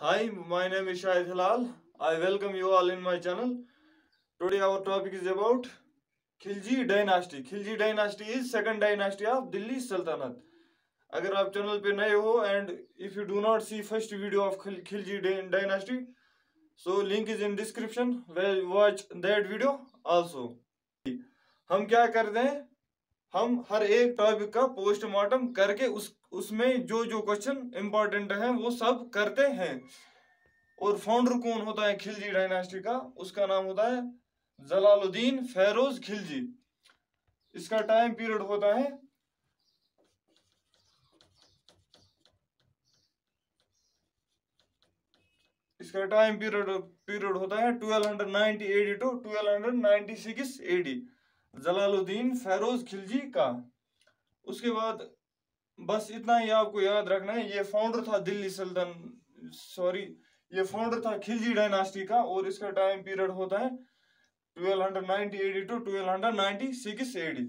Hi, my name is Shahid Hilal. I welcome you all in my channel. Today our topic is about Khilji dynasty. Khilji dynasty is second dynasty of Delhi Sultanate. अगर आप channel पे नए हो and if you do not see first video of Khilji dynasty, so link is in description. Well, watch that video also. हम क्या करते हैं, हम हर एक टॉपिक का पोस्टमार्टम करके उसमें जो जो क्वेश्चन इंपॉर्टेंट है वो सब करते हैं। और फाउंडर कौन होता है खिलजी डायनास्टी का? उसका नाम होता है जलालुद्दीन फेरोज खिलजी। इसका टाइम पीरियड होता है इसका टाइम पीरियड होता है 1290 AD to 1296 AD, Jalaluddin Feroz Khilji का। उसके बाद बस इतना ही आपको याद रखना है, ये फाउंडर था ये फाउंडर था खिलजी डायनास्टी का, और इसका टाइम पीरियड होता है 1290 AD टू 1296 AD।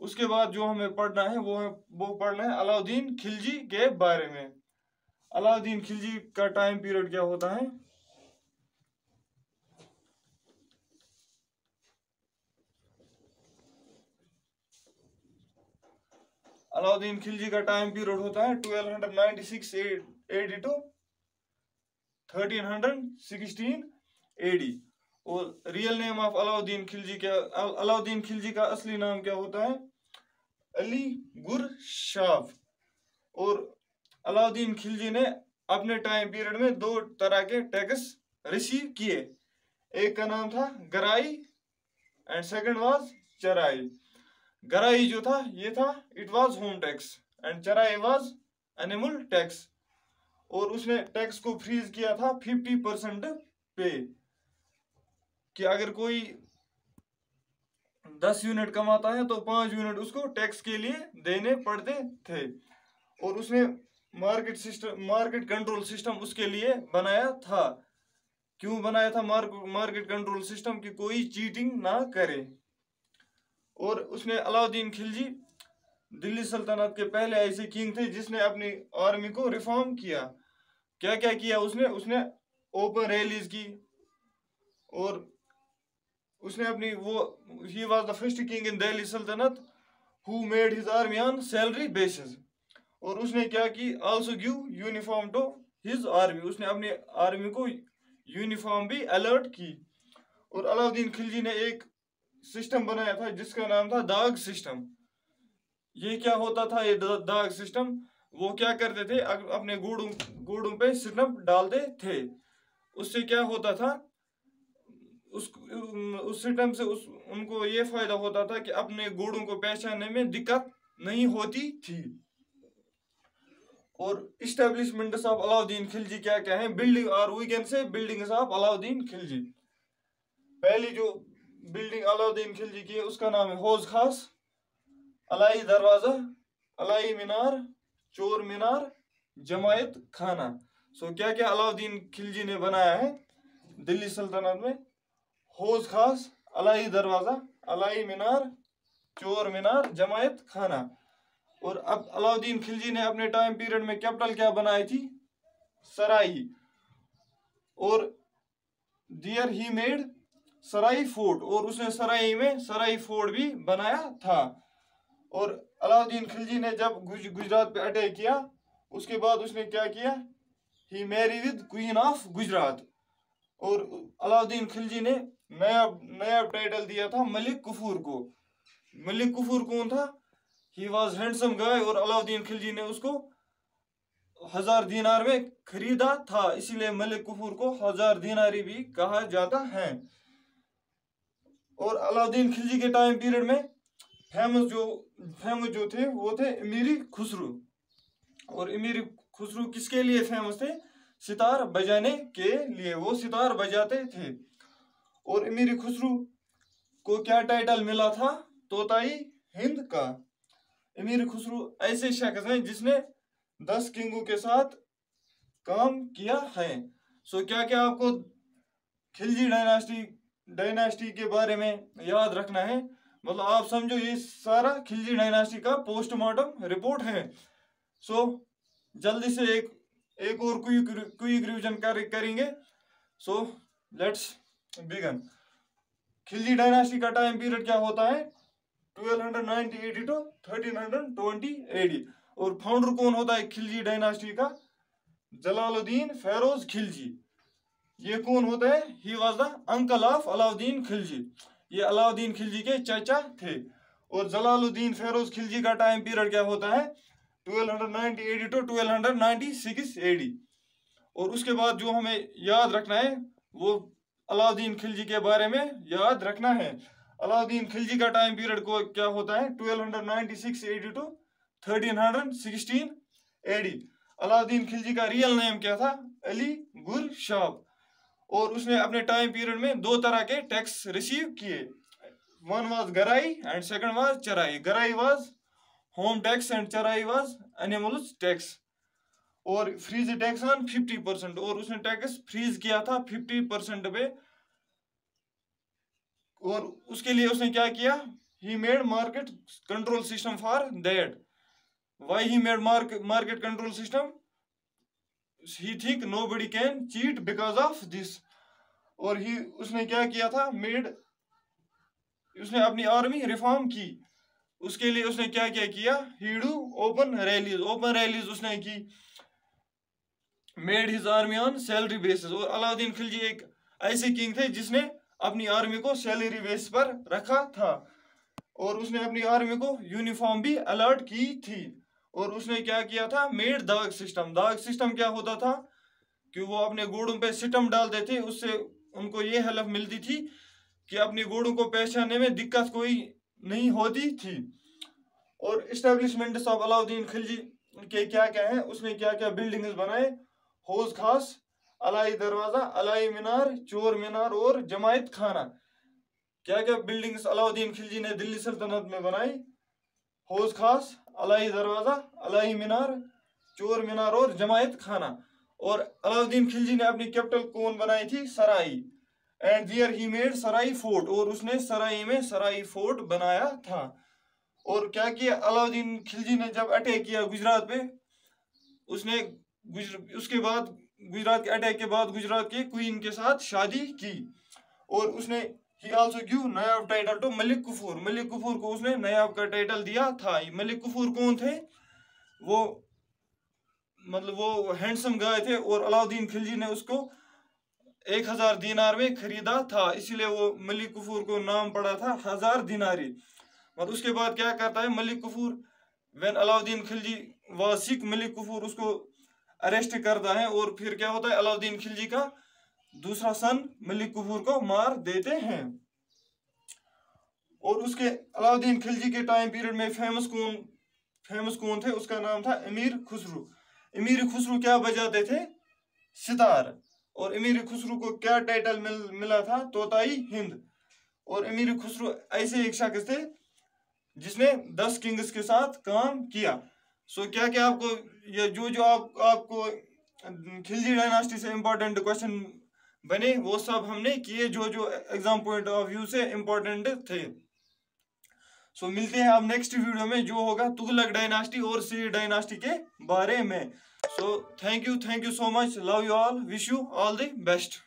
उसके बाद जो हमें पढ़ना है वो पढ़ना है अलाउद्दीन खिलजी के बारे में। अलाउद्दीन खिलजी का टाइम पीरियड क्या होता है? अलाउद्दीन खिलजी का टाइम पीरियड होता है 1296 AD टू 1316 AD। और real name of Alauddin Khilji का असली नाम क्या होता है? अली गुरशाफ। और अलाउद्दीन खिलजी ने अपने टाइम पीरियड में दो तरह के टैक्स रिसीव किए। एक का नाम था गराई एंड सेकंड वाज चराई। गराई जो था ये था it was home tax and चराई वाज एनिमल टैक्स। और उसने टैक्स को फ्रीज किया था 50% पे, कि अगर कोई 10 यूनिट कमाता है तो 5 यूनिट उसको टैक्स के लिए देने पड़ते थे। और उसने मार्केट कंट्रोल सिस्टम उसके लिए बनाया था। क्यों बनाया था मार्केट कंट्रोल सिस्टम? कि कोई चीटिंग ना करे। और उसने अलाउद्दीन खिलजी दिल्ली सल्तनत के पहले ऐसे किंग थे जिसने अपनी आर्मी को रिफॉर्म किया। क्या क्या किया उसने ओपन रैलीज की, और उसने अपनी he was the first king in Delhi Sultanate who made his army on salary basis. और उसने क्या की? Also give uniform to his army. उसने अपनी आर्मी को यूनिफॉर्म भी अलर्ट की। और अलाउद्दीन खिलजी ने एक सिस्टम बनाया था जिसका नाम था दाग सिस्टम। ये क्या होता था ये दाग सिस्टम? वो क्या करते थे, अपने घोड़ों पे स्टंप डालते थे। उससे क्या होता था, उस सिस्टम से उनको ये फायदा होता था कि अपने घोड़ों को पहचानने में दिक्कत नहीं होती थी। और इस्टेब्लिशमेंट्स ऑफ अलाउद्दीन खिलजी क्या क्या है? बिल्डिंग, और we can say buildings of Alauddin Khilji. पहली जो बिल्डिंग अलाउद्दीन खिलजी की है उसका नाम है हौज खास, अलाई दरवाजा, अलाई मीनार, चोर मीनार, जमायत खाना। सो क्या क्या अलाउद्दीन खिलजी ने बनाया है दिल्ली सल्तनत में? हौज खास, अलाई दरवाजा, अलाई मीनार, चोर मीनार, जमायत खाना। और अब अलाउद्दीन खिलजी ने अपने टाइम पीरियड में कैपिटल क्या बनाई थी? सराई। और दियर ही मेड सराई फोर्ट, और उसने सराई में सराई फोर्ट भी बनाया था। और अलाउद्दीन खिलजी ने जब गुजरात पे अटैक किया उसके बाद उसने क्या किया? He marry with queen of Gujarat. और अलाउद्दीन खिलजी ने नया टाइटल दिया था मलिक कुफूर को। मलिक कुफूर कौन था? ही वॉज हैंडसम गाय, और अलाउद्दीन खिलजी ने उसको 1000 दीनार में खरीदा था, इसीलिए मलिक कुफूर को 1000 दीनारी भी कहा जाता है। और अलाउद्दीन खिलजी के टाइम पीरियड में फेमस जो थे वो थे अमीरी खुसरू। और अमीरी खुसरू किसके लिए फेमस थे? सितार बजाने के लिए, वो सितार बजाते थे। और अमीरी खुसरू को क्या टाइटल मिला था? तोताई हिंद का। अमीर खुसरू ऐसे शख्स हैं जिसने 10 किंगों के साथ काम किया है। सो क्या क्या आपको खिलजी डायनास्टी के बारे में याद रखना है? मतलब आप समझो ये सारा खिलजी डायनास्टी का पोस्टमार्टम रिपोर्ट है। सो जल्दी से एक एक और क्विक रिवीजन करेंगे। So let's begin. Khilji dynasty का टाइम पीरियड क्या होता है? 1290 AD to 1320 AD। और फाउंडर कौन होता है खिलजी डायनास्टी का? जलालुद्दीन फेरोज खिलजी। ये कौन होता है? He was the uncle of Alauddin Khilji. ये अलाउद्दीन खिलजी के चाचा थे। और जलालुद्दीन फेरोज खिलजी का टाइम पीरियड क्या होता है? 1290 AD to 1296 AD। और उसके बाद जो हमें याद रखना है वो अलाउद्दीन खिलजी के बारे में याद रखना है। अलाउद्दीन खिलजी का टाइम पीरियड को क्या होता है? 1296 AD to 1316 AD। Alauddin Khilji का रियल नेम क्या था? अली गुरशाब। और उसने अपने टाइम पीरियड में दो तरह के टैक्स रिसीव किए। वन वाज गराई एंड सेकंड वाज चराई। गराई वाज होम टैक्स एंड चराई वाज एनिमल्स टैक्स। और फ्रीज टैक्स ऑन 50%। और उसने टैक्स फ्रीज किया था 50% पे। और उसके लिए उसने क्या किया? He made market control system for that. Why he made market control system? He think nobody can cheat because of this. और उसने क्या किया था? उसने अपनी आर्मी रिफॉर्म की। उसके लिए उसने क्या क्या किया? ही डू ओपन रैलीज उसने की। Made his army on salary basis. और अलाउद्दीन खिलजी एक ऐसे किंग थे जिसने अपनी आर्मी को सैलरी बेस पर रखा था। और उसने अपनी आर्मी को यूनिफॉर्म भी अलर्ट की थी। और उसने क्या किया था? मेड दाग सिस्टम। दाग सिस्टम क्या होता था? कि वो अपने घोड़ों पे सिस्टम डालते थे। उससे उनको ये हेल्प मिलती थी कि अपनी घोड़ों को पहचानने में दिक्कत कोई नहीं होती थी। और इस्टेब्लिशमेंट ऑफ अलाउद्दीन खिलजी के क्या क्या है? उसने क्या क्या बिल्डिंग्स बनाए? हौज खास, अलाई दरवाजा, अलाई मीनार, चोर मीनार और जमायत खाना। क्या क्या बिल्डिंग्स अलाउद्दीन खिलजी ने दिल्ली सल्तनत में बनाई? हौज खास, अलाई दरवाजा, अलाई मीनार, चोर मीनार और जमायत खाना। और अलाउद्दीन खिलजी ने अपनी कैपिटल कौन बनाई थी? Sarai. And there he made Sarai fort. और उसने सराई में सराई फोर्ट बनाया था। और क्या किया अलाउद्दीन खिलजी ने? जब अटैक किया गुजरात पे, उसने उसके बाद गुजरात के अटैक के बाद गुजरात के क्वीन के साथ शादी की। और उसने he also give Naib title to Malik Kafur. Malik Kafur को उसने नायाब का टाइटल दिया था। मलिक कुफूर कौन थे? वो वो हैंडसम गाय थे। और अलाउद्दीन खिलजी ने उसको 1000 दीनार में खरीदा था। इसीलिए वो मलिक कुफूर को नाम पड़ा था 1000 दीनारी। और उसके बाद क्या करता है Malik Kafur? When Alauddin Khilji was sick, Malik Kafur उसको अरेस्ट करता है। और फिर क्या होता है? अलाउद्दीन खिलजी का दूसरा सन मलिक कुफूर को मार देते हैं। और उसके अलाउद्दीन खिलजी के टाइम पीरियड में फेमस कौन थे? उसका नाम था अमीर खुसरू। अमीर खुसरू क्या बजाते थे? सितार। और अमीर खुसरू को क्या टाइटल मिला था? तोताई हिंद। और अमीर खुसरू ऐसे एक शख्स थे जिसने 10 किंग्स के साथ काम किया। सो क्या क्या आपको ये जो आपको खिलजी डायनास्टी से इंपॉर्टेंट क्वेश्चन बने वो सब हमने किए जो एग्जाम पॉइंट ऑफ व्यू से इंपॉर्टेंट थे। सो मिलते हैं अब नेक्स्ट वीडियो में जो होगा तुगलक डायनास्टी और सी डायनास्टी के बारे में। So thank you so much. Love you all. Wish you all the best.